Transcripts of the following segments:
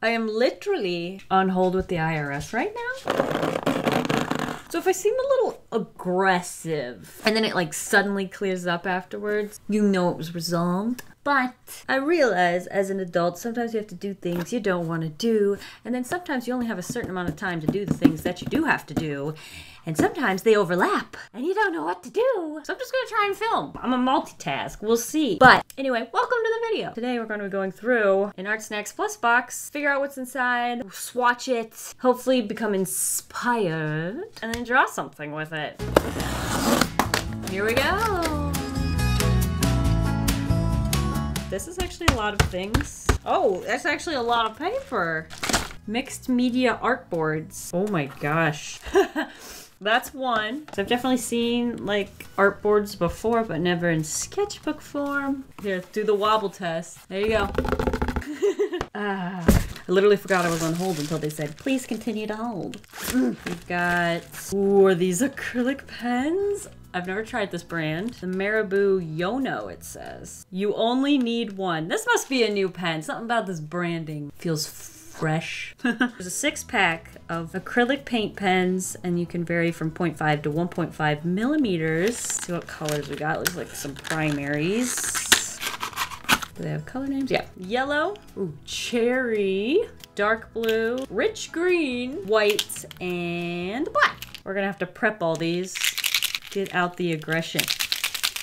I am literally on hold with the IRS right now. So if I seem a little aggressive and then it like suddenly clears up afterwards, you know it was resolved. But I realize as an adult, sometimes you have to do things you don't want to do. And then sometimes you only have a certain amount of time to do the things that you do have to do. And sometimes they overlap and you don't know what to do. So I'm just going to try and film. I'm a multitask. We'll see. But anyway, welcome to the video. Today we're going to be going through an Art Snacks Plus box, figure out what's inside, swatch it, hopefully become inspired, and then draw something with it. Here we go. This is actually a lot of things. Oh, that's actually a lot of paper. Mixed media art boards. Oh my gosh. That's one. So I've definitely seen like art boards before, but never in sketchbook form. Here, do the wobble test. There you go. I literally forgot I was on hold until they said, please continue to hold. We've got, ooh, are these acrylic pens? I've never tried this brand. The Marabou Yono, it says. You only need one. This must be a new pen. Something about this branding feels fresh. There's a 6-pack of acrylic paint pens, and you can vary from 0.5 to 1.5 millimeters. See what colors we got. Looks like some primaries. Do they have color names? Yeah. Yellow, ooh, cherry, dark blue, rich green, white, and black. We're gonna have to prep all these. Get out the aggression.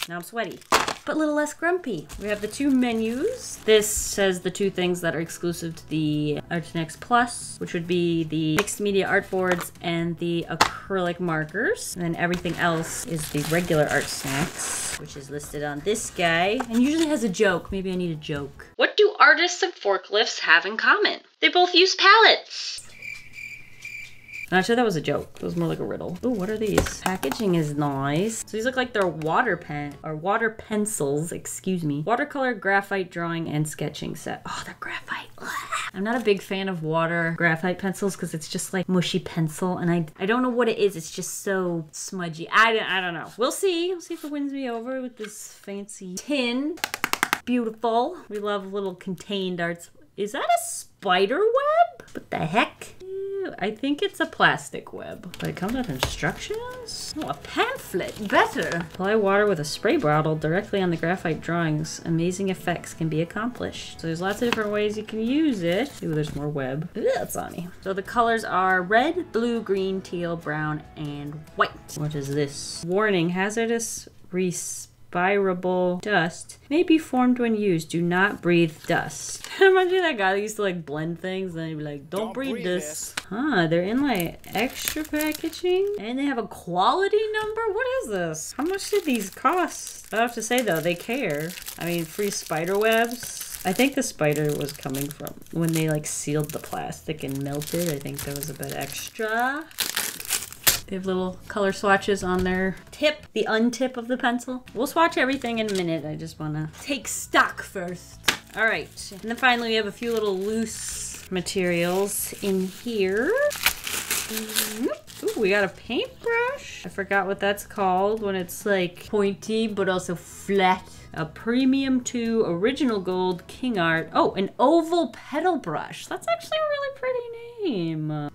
Now I'm sweaty, but a little less grumpy. We have the two menus. This says the two things that are exclusive to the Art Snacks Plus, which would be the mixed media art boards and the acrylic markers. And then everything else is the regular Art Snacks, which is listed on this guy, and usually has a joke. Maybe I need a joke. What do artists and forklifts have in common? They both use pallets. Actually, that was a joke. It was more like a riddle. Ooh, what are these? Packaging is nice. So these look like they're water pencils, excuse me. Watercolor, graphite drawing, and sketching set. Oh, they're graphite. Ugh. I'm not a big fan of water graphite pencils because it's just like mushy pencil, and I don't know what it is. It's just so smudgy. I don't know. We'll see. We'll see if it wins me over with this fancy tin. Beautiful. We love little contained arts. Is that a spider web? What the heck? I think it's a plastic web, but it comes with instructions? Oh, a pamphlet, better. Apply water with a spray bottle directly on the graphite drawings. Amazing effects can be accomplished. So there's lots of different ways you can use it. Ooh, there's more web. Ugh, that's funny. So the colors are red, blue, green, teal, brown, and white. What is this? Warning, hazardous respirable dust may be formed when used. Do not breathe dust. Reminds me of that guy that used to like blend things and he'd be like, don't breathe this. Huh, they're in like extra packaging and they have a quality number? What is this? How much did these cost? I have to say though, they care. I mean, free spider webs. I think the spider was coming from when they like sealed the plastic and melted. I think there was a bit extra. They have little color swatches on their tip, the untip of the pencil. We'll swatch everything in a minute. I just want to take stock first. All right, and then finally we have a few little loose materials in here. Ooh, we got a paintbrush. I forgot what that's called when it's like pointy but also flat. A Premium 2 Original Gold King Art. Oh, an oval pedal brush. That's actually a really pretty name.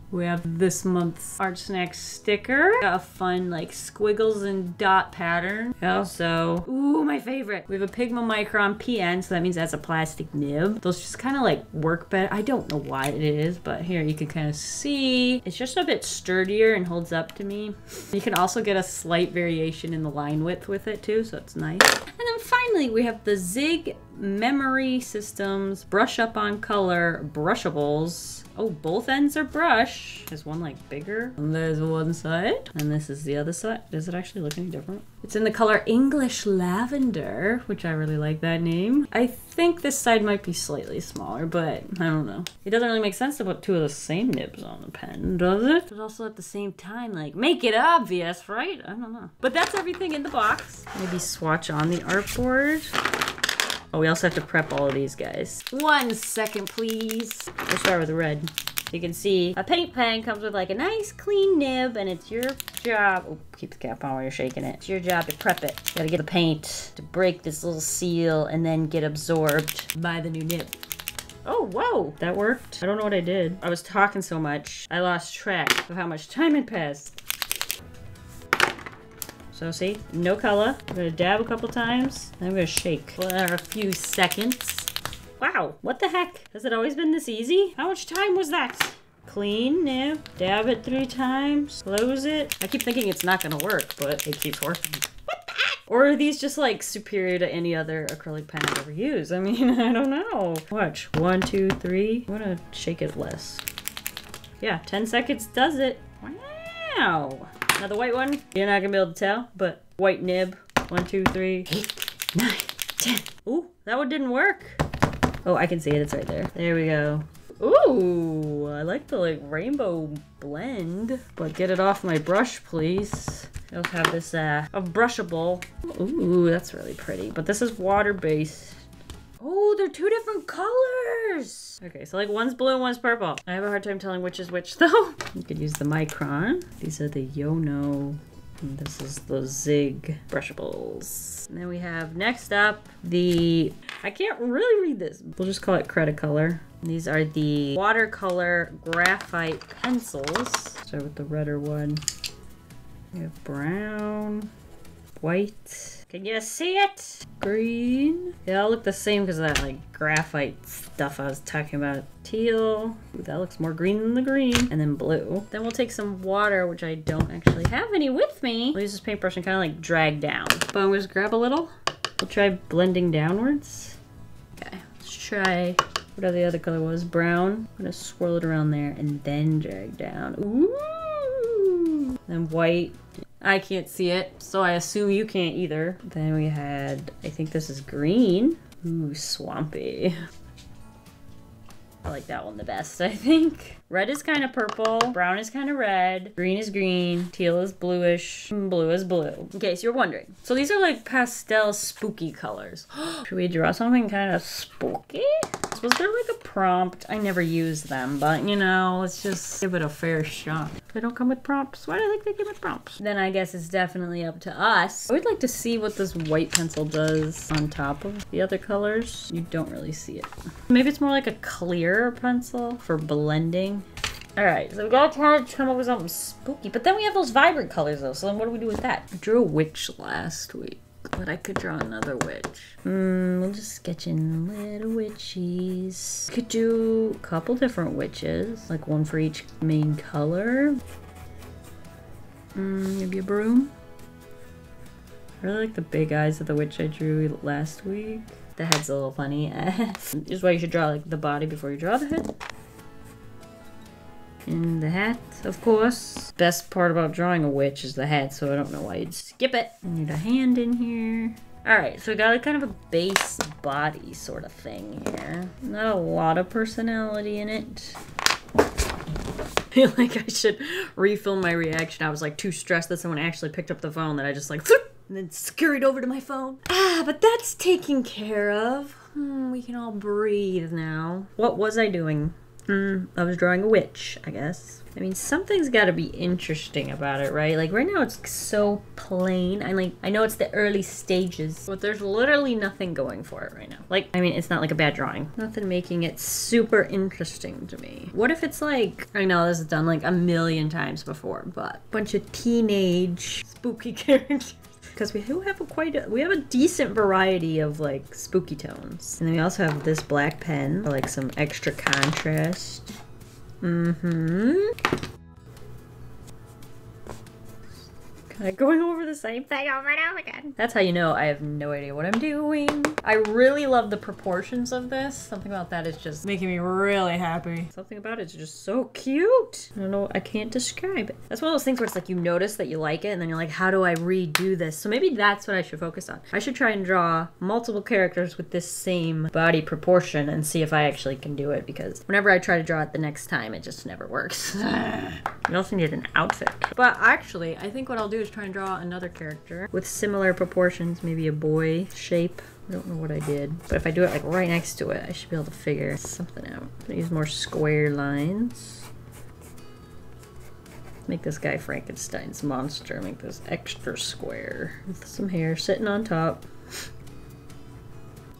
We have this month's Art Snacks sticker. Got a fun like squiggles and dot pattern. Also, ooh, my favorite. We have a Pigma Micron PN, so that means it has a plastic nib. Those just kind of like work better. I don't know why it is, but here you can kind of see. It's just a bit sturdier and holds up to me. You can also get a slight variation in the line width with it too, so it's nice. And then finally, we have the Zig Memory Systems Brush Up on Color Brushables. Oh, both ends are brush. Is one like bigger? And there's one side. And this is the other side. Does it actually look any different? It's in the color English Lavender, which I really like that name. I think this side might be slightly smaller, but I don't know. It doesn't really make sense to put two of the same nibs on the pen, does it? But also at the same time, like, make it obvious, right? I don't know. But that's everything in the box. Maybe swatch on the artboard. Oh, we also have to prep all of these guys. 1 second, please. We'll start with red. You can see a paint pen comes with like a nice clean nib, and it's your job. Oh, keep the cap on while you're shaking it. It's your job to prep it. You gotta get the paint to break this little seal and then get absorbed by the new nib. Oh, whoa, that worked. I don't know what I did. I was talking so much, I lost track of how much time had passed. So see, no color. I'm gonna dab a couple times, then I'm gonna shake for a few seconds. Wow, what the heck? Has it always been this easy? How much time was that? Clean, no. Dab it 3 times, close it. I keep thinking it's not gonna work, but it keeps working. What the heck? Or are these just like superior to any other acrylic pen I've ever used? I mean, I don't know. Watch, 1, 2, 3. I'm gonna shake it less. Yeah, 10 seconds does it. Wow. Now the white one, you're not gonna be able to tell, but white nib. 1, 2, 3, 8, 9, 10. Ooh, that one didn't work. Oh, I can see it, it's right there. There we go. Ooh, I like the like rainbow blend, but get it off my brush, please. I also have this a brushable. Ooh, that's really pretty, but this is water-based. Oh, they're 2 different colors. Okay, so like one's blue and one's purple. I have a hard time telling which is which though. You could use the Micron. These are the Yono. And this is the Zig brushables. And then we have next up the, I can't really read this. We'll just call it Cretacolor. These are the watercolor graphite pencils. Start with the redder one. We have brown, white. Can you see it? Green. They all look the same because of that like graphite stuff I was talking about. Teal. Ooh, that looks more green than the green. And then blue. Then we'll take some water, which I don't actually have any with me. I'll use this paintbrush and kind of like drag down. But I'm just grab a little. We'll try blending downwards. Okay, let's try whatever the other color was. Brown. I'm gonna swirl it around there and then drag down. Ooh. Then white. I can't see it, so I assume you can't either. Then we had, I think this is green. Ooh, swampy. I like that one the best, I think. Red is kind of purple, brown is kind of red, green is green, teal is bluish, and blue is blue. In case you're wondering. So these are like pastel spooky colors. Should we draw something kind of spooky? Was there like a prompt? I never use them, but you know, let's just give it a fair shot. If they don't come with prompts, why do I think they come with prompts? Then I guess it's definitely up to us. I would like to see what this white pencil does on top of the other colors. You don't really see it. Maybe it's more like a clear pencil for blending. All right, so we gotta try to come up with something spooky, but then we have those vibrant colors though, so then what do we do with that? I drew a witch last week, but I could draw another witch. We'll just sketch in little witchies. Could do a couple different witches, like one for each main color. Maybe a broom. I really like the big eyes of the witch I drew last week. The head's a little funny. This is why you should draw like the body before you draw the head. And the hat, of course. Best part about drawing a witch is the hat, so I don't know why you'd skip it. Need a hand in here. Alright, so we got like kind of a base body sort of thing here. Not a lot of personality in it. I feel like I should refilm my reaction. I was like too stressed that someone actually picked up the phone that I just like and then scurried over to my phone. But that's taken care of. We can all breathe now. What was I doing? I was drawing a witch, I guess. I mean, something's got to be interesting about it, right? Like, right now it's so plain. I know it's the early stages, but there's literally nothing going for it right now. Like, I mean, it's not like a bad drawing. Nothing making it super interesting to me. What if it's like, I know this is done like a million times before, but a bunch of teenage spooky characters. Because we do have we have a decent variety of like spooky tones. And then we also have this black pen for like some extra contrast. Kind of going over the same thing over and over again. That's how you know I have no idea what I'm doing. I really love the proportions of this. Something about that is just making me really happy. Something about it's just so cute. I don't know, I can't describe it. That's one of those things where it's like you notice that you like it and then you're like, how do I redo this? So maybe that's what I should focus on. I should try and draw multiple characters with this same body proportion and see if I actually can do it, because whenever I try to draw it the next time, it just never works. You also need an outfit. But actually, I think what I'll do is try and draw another character with similar proportions, maybe a boy shape. I don't know what I did, but if I do it like right next to it, I should be able to figure something out. I'm gonna use more square lines. Make this guy Frankenstein's monster. Make this extra square with some hair sitting on top.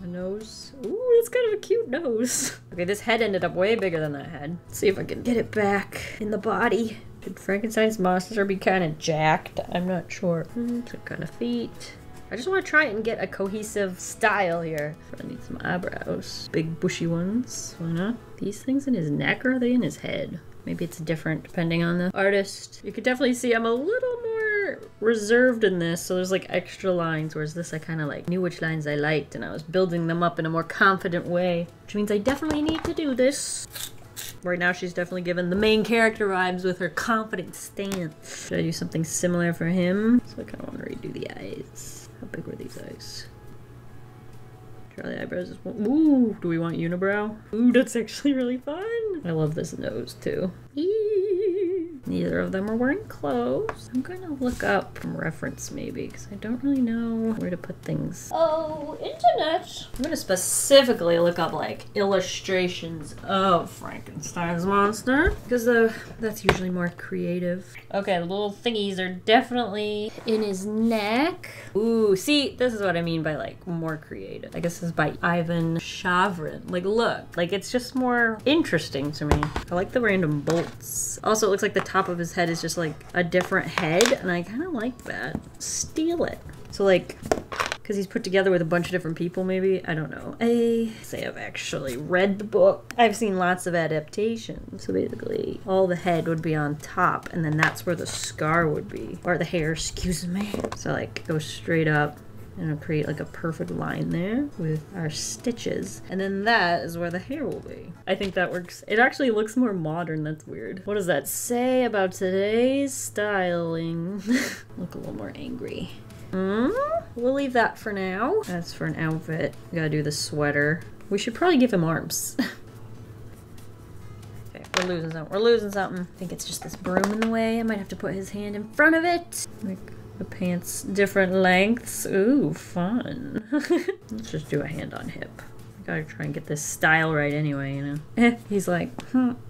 The nose. Ooh, that's kind of a cute nose. Okay, this head ended up way bigger than that head. Let's see if I can get it back in the body. Should Frankenstein's monster be kind of jacked? I'm not sure. Some kind of feet. I just want to try it and get a cohesive style here. I need some eyebrows. Big bushy ones. Why not? These things in his neck, or are they in his head? Maybe it's different depending on the artist. You could definitely see I'm a little more reserved in this, so there's like extra lines, whereas this I kind of like knew which lines I liked and I was building them up in a more confident way, which means I definitely need to do this. Right now she's definitely given the main character vibes with her confident stance. Should I do something similar for him? So I kind of want to redo the eyes. How big were these eyes? Try the eyebrows as well. Ooh, do we want unibrow? Ooh, that's actually really fun. I love this nose too. Neither of them are wearing clothes. I'm gonna look up some reference maybe, because I don't really know where to put things. Oh, internet. I'm gonna specifically look up like illustrations of Frankenstein's monster, because that's usually more creative. Okay, the little thingies are definitely in his neck. Ooh, see, this is what I mean by like more creative. I guess this is by Ivan Shavrin. Like, look, like it's just more interesting to me. I like the random bolts. Also, it looks like the top of his head is just like a different head, and I kind of like that. Steal it. So like, because he's put together with a bunch of different people maybe? I don't know. I say I've actually read the book. I've seen lots of adaptations. So basically, all the head would be on top, and then that's where the scar would be. Or the hair, excuse me. So like, go straight up. And it'll create like a perfect line there with our stitches. And then that is where the hair will be. I think that works. It actually looks more modern. That's weird. What does that say about today's styling? Look a little more angry. We'll leave that for now. That's for an outfit. We gotta do the sweater. We should probably give him arms. Okay, we're losing something. We're losing something. I think it's just this broom in the way. I might have to put his hand in front of it. Like, the pants different lengths. Ooh, fun. Let's just do a hand on hip. I gotta try and get this style right anyway, you know. He's like,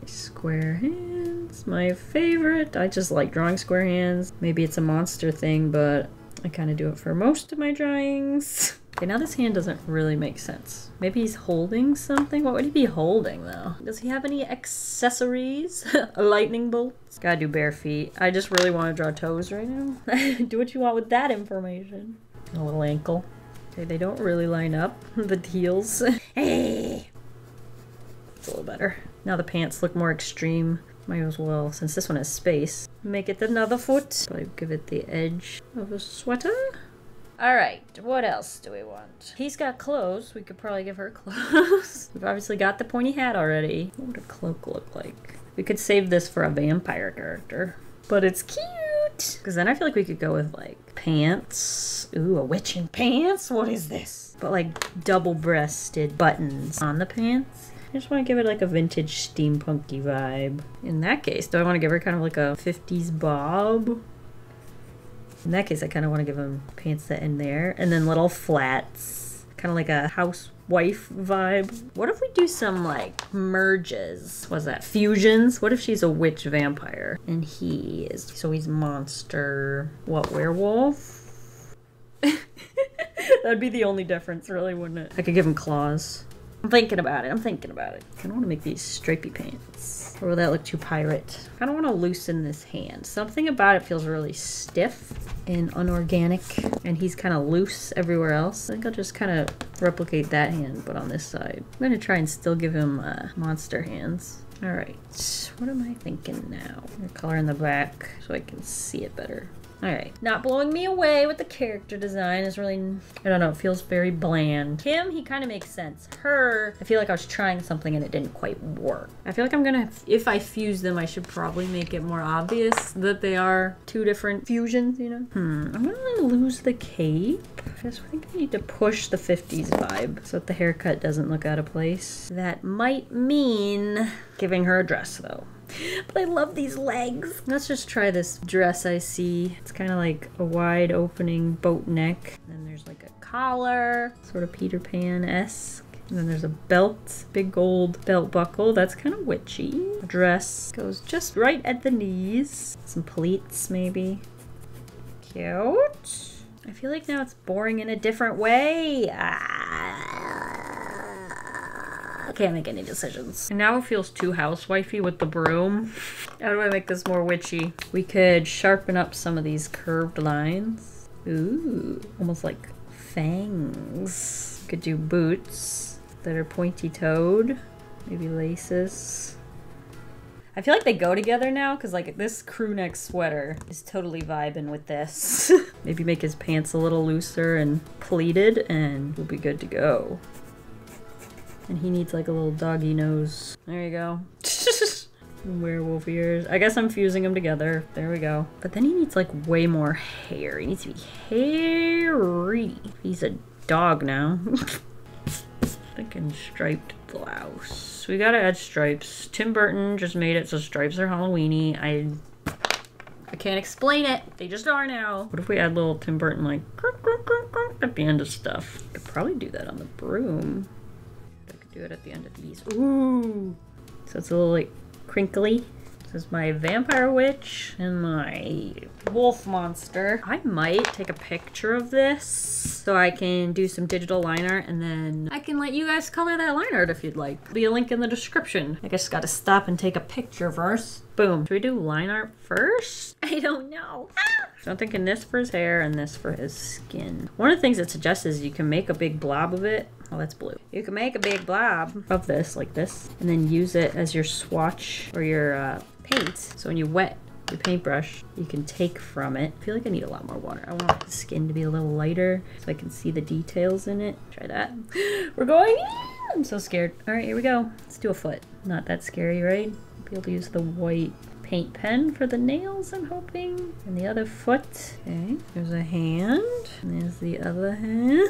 square hands, my favorite. I just like drawing square hands. Maybe it's a monster thing, but I kind of do it for most of my drawings. Okay, now this hand doesn't really make sense. Maybe he's holding something? What would he be holding, though? Does he have any accessories? A lightning bolt? Gotta do bare feet. I just really want to draw toes right now. Do what you want with that information. A little ankle. Okay, they don't really line up. The heels. Hey! It's a little better. Now the pants look more extreme. Might as well, since this one has space, make it another foot. Probably give it the edge of a sweater. Alright, what else do we want? He's got clothes. We could probably give her clothes. We've obviously got the pointy hat already. What would a cloak look like? We could save this for a vampire character. But it's cute! Because then I feel like we could go with, like, pants. Ooh, a witch in pants? What is this? But, like, double-breasted buttons on the pants. I just want to give it, like, a vintage steampunky vibe. In that case, do I want to give her kind of like a 50s bob? In that case, I kind of want to give him pants that end there. And then little flats. Kind of like a housewife vibe. What if we do some, like, merges? What's that? Fusions? What if she's a witch vampire? And he is... So he's monster... What, werewolf? That'd be the only difference, really, wouldn't it? I could give him claws. I'm thinking about it. I'm thinking about it. I kind of want to make these stripy pants. Or will that look too pirate? I kind of want to loosen this hand. Something about it feels really stiff and unorganic. And he's kind of loose everywhere else. I think I'll just kind of replicate that hand, but on this side. I'm going to try and still give him monster hands. Alright. What am I thinking now? I'm going to color in the back so I can see it better. Alright, not blowing me away with the character design is really, I don't know, it feels very bland. Him, he kind of makes sense. Her, I feel like I was trying something and it didn't quite work. I feel like I'm gonna, if I fuse them, I should probably make it more obvious that they are two different fusions, you know? I'm gonna lose the cape. I think I need to push the 50s vibe so that the haircut doesn't look out of place. That might mean giving her a dress, though. But I love these legs. Let's just try this dress I see. It's kind of like a wide opening boat neck. And then there's like a collar, sort of Peter Pan-esque. And then there's a belt, big gold belt buckle. That's kind of witchy. The dress goes just right at the knees. Some pleats, maybe. Cute. I feel like now it's boring in a different way. I can't make any decisions. And now it feels too housewifey with the broom. How do I make this more witchy? We could sharpen up some of these curved lines. Ooh, almost like fangs. Could do boots that are pointy-toed. Maybe laces. I feel like they go together now because like this crew neck sweater is totally vibing with this. Maybe make his pants a little looser and pleated and we'll be good to go. And he needs like a little doggy nose. There you go. Werewolf ears. I guess I'm fusing them together. There we go. But then he needs like way more hair. He needs to be hairy. He's a dog now. Thinking striped blouse. We gotta add stripes. Tim Burton just made it so stripes are Halloweeny. I can't explain it. They just are now. What if we add little Tim Burton like at the end of stuff? I could probably do that on the broom. I could do it at the end of these. Ooh. So it's a little like crinkly. This is my vampire witch and my wolf monster. I might take a picture of this so I can do some digital line art and then I can let you guys color that line art if you'd like. There'll be a link in the description. I guess gotta stop and take a picture first. Boom. Should we do line art first? I don't know. So I'm thinking this for his hair and this for his skin. One of the things it suggests is you can make a big blob of it. Oh, that's blue. You can make a big blob of this, like this, and then use it as your swatch or your paint. So when you wet your paintbrush, you can take from it. I feel like I need a lot more water. I want the skin to be a little lighter so I can see the details in it. Try that. We're going in! I'm so scared. All right, here we go. Let's do a foot. Not that scary, right? Be able to use the white paint pen for the nails, I'm hoping. And the other foot. Okay, there's a hand. And there's the other hand.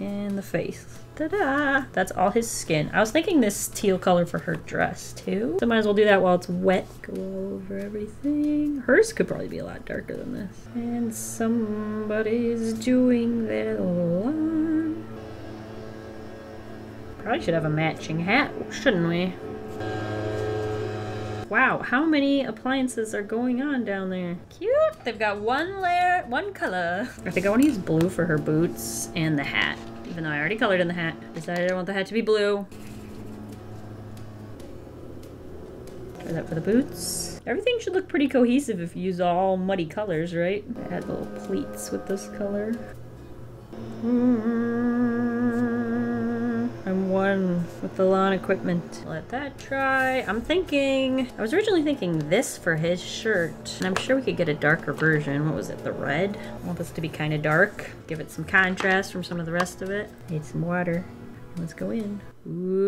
And the face. Ta-da! That's all his skin. I was thinking this teal color for her dress too. So might as well do that while it's wet. Go all over everything. Hers could probably be a lot darker than this. And somebody's doing their lawn. Probably should have a matching hat, shouldn't we? Wow, how many appliances are going on down there? Cute! They've got one layer, one color. I think I want to use blue for her boots and the hat. Even though I already colored in the hat. Decided I want the hat to be blue. Try that for the boots. Everything should look pretty cohesive if you use all muddy colors, right? Add little pleats with this color. I'm one with the lawn equipment. Let that dry. I was originally thinking this for his shirt. And I'm sure we could get a darker version. What was it, the red? I want this to be kind of dark. Give it some contrast from some of the rest of it. Need some water. Let's go in. Ooh,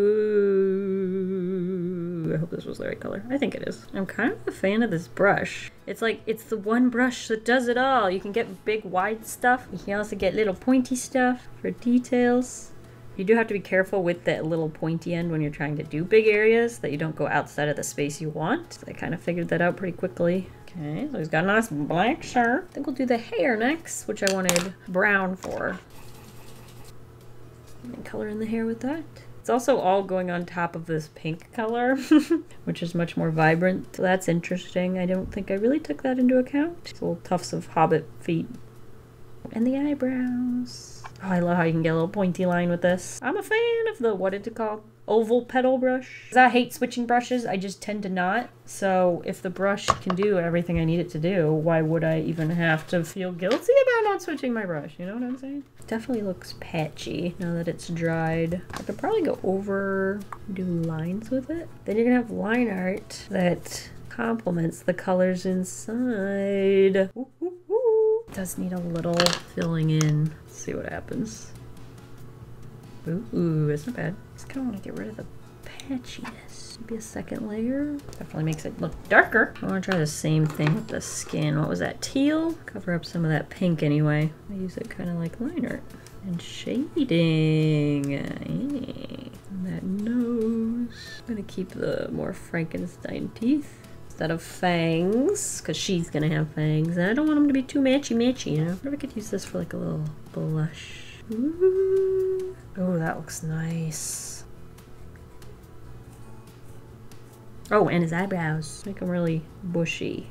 I hope this was the right color. I think it is. I'm kind of a fan of this brush. It's like, it's the one brush that does it all. You can get big wide stuff. You can also get little pointy stuff for details. You do have to be careful with that little pointy end when you're trying to do big areas, that you don't go outside of the space you want. So I kind of figured that out pretty quickly. Okay, so he's got a nice black shirt. I think we'll do the hair next, which I wanted brown for. And color in the hair with that. It's also all going on top of this pink color, which is much more vibrant. So that's interesting. I don't think I really took that into account. Just little tufts of hobbit feet. And the eyebrows. Oh, I love how you can get a little pointy line with this. I'm a fan of the, what is it called? Oval petal brush. 'Cause I hate switching brushes. I just tend to not. So if the brush can do everything I need it to do, why would I even have to feel guilty about not switching my brush? You know what I'm saying? Definitely looks patchy now that it's dried. I could probably go over, do lines with it. Then you're gonna have line art that complements the colors inside. Ooh, ooh, ooh. Does need a little filling in. Let's see what happens. Ooh, it's not bad. Just kind of want to get rid of the patchiness. Maybe a second layer. Definitely makes it look darker. I want to try the same thing with the skin. What was that? Teal? Cover up some of that pink anyway. I use it kind of like line art. And shading. And that nose. I'm going to keep the more Frankenstein teeth instead of fangs, because she's gonna have fangs, and I don't want them to be too matchy, you know? I wonder if I could use this for like a little blush. Ooh. Oh, that looks nice. Oh, and his eyebrows. Make them really bushy.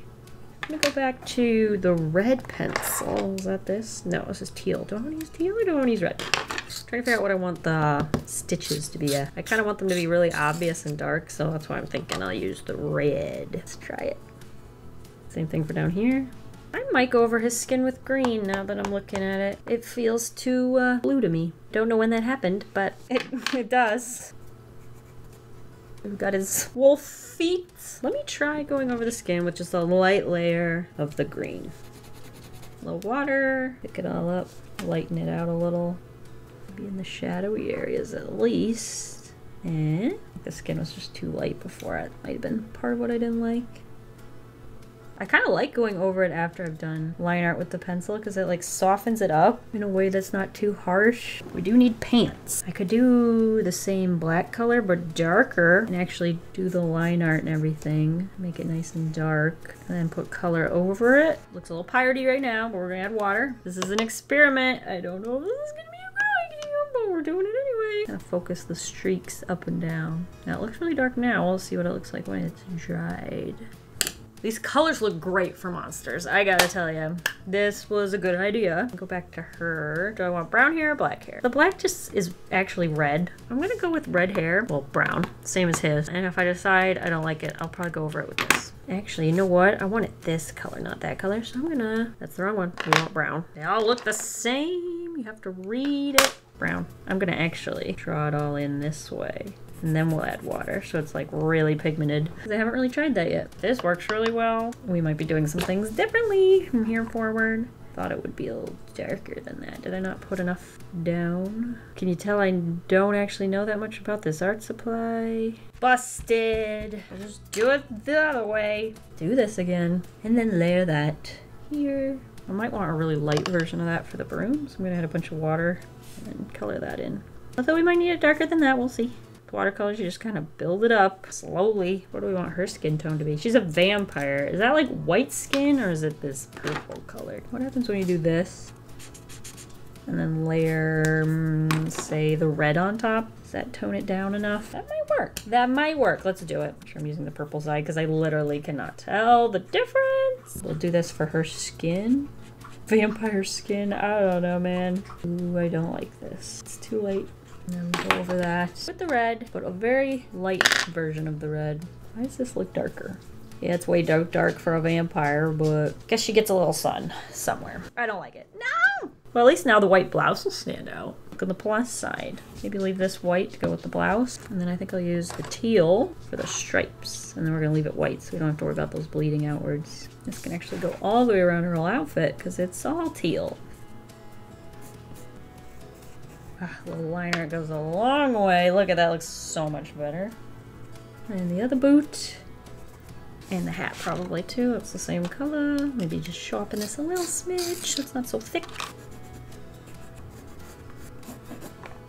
I'm gonna go back to the red pencil. Is that this? No, this is teal. Do I want to use teal or do I want to use red? Just trying to figure out what I want the stitches to be. I kind of want them to be really obvious and dark, so that's why I'm thinking I'll use the red. Let's try it. Same thing for down here. I might go over his skin with green now that I'm looking at it. It feels too blue to me. Don't know when that happened, but it does. We've got his wolf feet. Let me try going over the skin with just a light layer of the green. A little water, pick it all up, lighten it out a little. Maybe in the shadowy areas at least. And the skin was just too light before. It might have been part of what I didn't like. I kind of like going over it after I've done line art with the pencil because it like softens it up in a way that's not too harsh. We do need pants. I could do the same black color but darker and actually do the line art and everything. Make it nice and dark and then put color over it. Looks a little piratey right now, but we're gonna add water. This is an experiment. I don't know if this is gonna be a good idea, but we're doing it anyway. Gonna focus the streaks up and down. Now it looks really dark now. We'll see what it looks like when it's dried. These colors look great for monsters, I gotta tell you. This was a good idea. Go back to her. Do I want brown hair or black hair? The black just is actually red. I'm gonna go with red hair. Well, brown, same as his. And if I decide I don't like it, I'll probably go over it with this. Actually, you know what? I want it this color, not that color. So I'm gonna, that's the wrong one. We want brown. They all look the same. You have to read it. Brown. I'm gonna actually draw it all in this way. And then we'll add water, so it's like really pigmented. Because I haven't really tried that yet. This works really well. We might be doing some things differently from here forward. Thought it would be a little darker than that. Did I not put enough down? Can you tell I don't actually know that much about this art supply? Busted! I'll just do it the other way. Do this again. And then layer that here. I might want a really light version of that for the broom, so I'm gonna add a bunch of water and color that in. Although we might need it darker than that, we'll see. Watercolors, you just kind of build it up slowly. What do we want her skin tone to be? She's a vampire. Is that like white skin or is it this purple color? What happens when you do this? And then layer, say, the red on top? Does that tone it down enough? That might work. That might work. Let's do it. I'm sure I'm using the purple side because I literally cannot tell the difference. We'll do this for her skin. Vampire skin. I don't know, man. Ooh, I don't like this. It's too late. And then go over that with the red, but a very light version of the red. Why does this look darker? Yeah, it's way dark for a vampire, but I guess she gets a little sun somewhere. I don't like it. No! Well, at least now the white blouse will stand out. Look on the plus side. Maybe leave this white to go with the blouse. And then I think I'll use the teal for the stripes. And then we're gonna leave it white so we don't have to worry about those bleeding outwards. This can actually go all the way around her whole outfit because it's all teal. The liner goes a long way. Look at that, looks so much better. And the other boot. And the hat probably too. It's the same color. Maybe just sharpen this a little smidge so it's not so thick.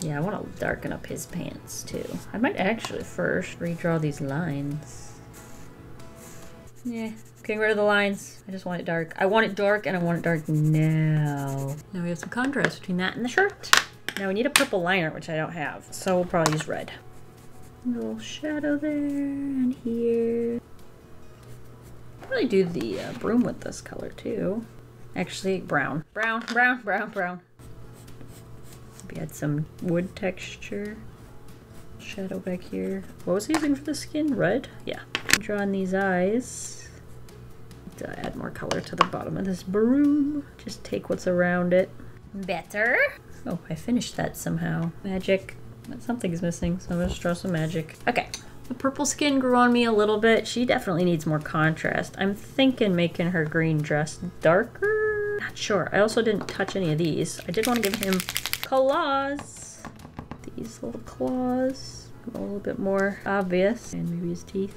Yeah, I want to darken up his pants too. I might actually first redraw these lines. Yeah, getting rid of the lines. I just want it dark. I want it dark and I want it dark now. Now we have some contrast between that and the shirt. Now we need a purple liner, which I don't have, so we'll probably use red. A little shadow there and here. I'll really do the broom with this color too. Actually, brown. Brown, brown, brown, brown. Maybe add some wood texture. Shadow back here. What was he using for the skin? Red? Yeah. Drawing these eyes. To add more color to the bottom of this broom. Just take what's around it. Better. Oh, I finished that somehow. Magic. Something's missing, so I'm gonna just draw some magic. Okay. The purple skin grew on me a little bit. She definitely needs more contrast. I'm thinking making her green dress darker. Not sure. I also didn't touch any of these. I did want to give him claws. These little claws. A little bit more obvious. And maybe his teeth.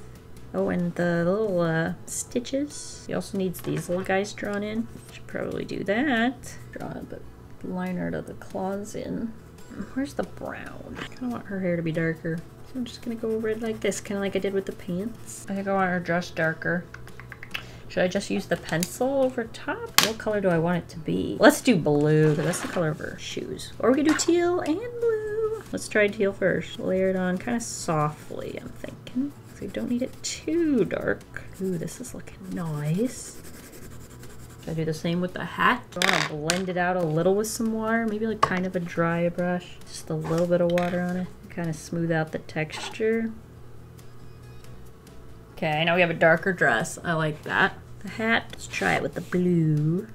Oh, and the little stitches. He also needs these little guys drawn in. Should probably do that. Draw a bit liner to the claws in. Where's the brown? I kind of want her hair to be darker. So I'm just gonna go over it like this, kind of like I did with the pants. I think I want her dress darker. Should I just use the pencil over top? What color do I want it to be? Let's do blue, because that's the color of her shoes. Or we could do teal and blue. Let's try teal first. Layer it on kind of softly, I'm thinking. So we don't need it too dark. Ooh, this is looking nice. So I do the same with the hat. I want to blend it out a little with some water, maybe like kind of a dry brush. Just a little bit of water on it. Kind of smooth out the texture. Okay, now we have a darker dress. I like that. The hat, let's try it with the blue.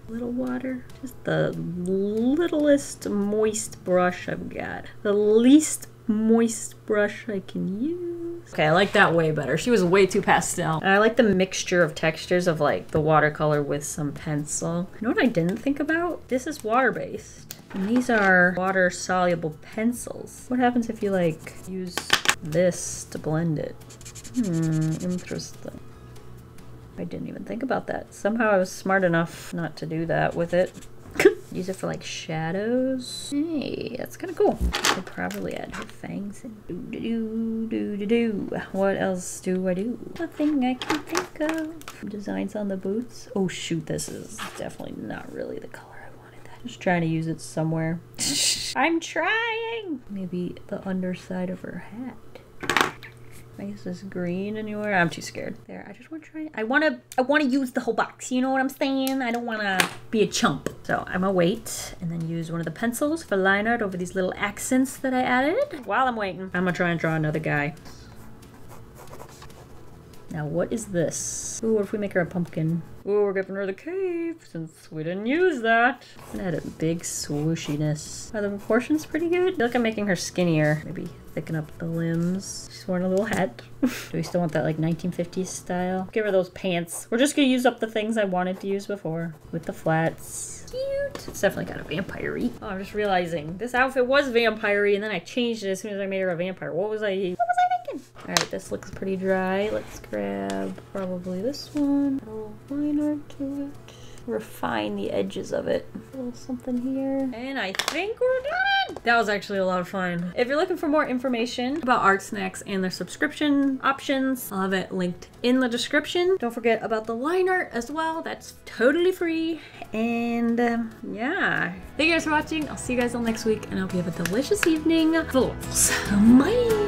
Little water. Just the littlest moist brush I've got. The least moist brush I can use. Okay, I like that way better. She was way too pastel. I like the mixture of textures of like the watercolor with some pencil. You know what I didn't think about? This is water-based. And these are water-soluble pencils. What happens if you like use this to blend it? Interesting. I didn't even think about that. Somehow I was smart enough not to do that with it. Use it for like shadows. Hey, that's kind of cool. I could probably add her fangs in. What else do I do? Nothing I can think of. Designs on the boots. Oh shoot, this is definitely not really the color I wanted. I'm just trying to use it somewhere. I'm trying! Maybe the underside of her hat. Is this green anywhere? I'm too scared. There, I just want to try it. I want to use the whole box. You know what I'm saying? I don't want to be a chump. So I'm gonna wait and then use one of the pencils for line art over these little accents that I added. While I'm waiting, I'm gonna try and draw another guy. Now, what is this? Ooh, what if we make her a pumpkin? Ooh, we're giving her the cape since we didn't use that. And add a big swooshiness. Are the proportions pretty good? I feel like I'm making her skinnier. Maybe thicken up the limbs. She's wearing a little hat. Do we still want that like 1950s style? Give her those pants. We're just gonna use up the things I wanted to use before with the flats. Cute. It's definitely got a vampire-y. Oh, I'm just realizing this outfit was vampire-y and then I changed it as soon as I made her a vampire. What was I thinking? Alright, this looks pretty dry. Let's grab probably this one. Add a little line art to it. Refine the edges of it. A little something here. And I think we're done! That was actually a lot of fun. If you're looking for more information about Art Snacks and their subscription options, I'll have it linked in the description. Don't forget about the line art as well. That's totally free. And yeah. Thank you guys for watching. I'll see you guys all next week and I hope you have a delicious evening. Bye!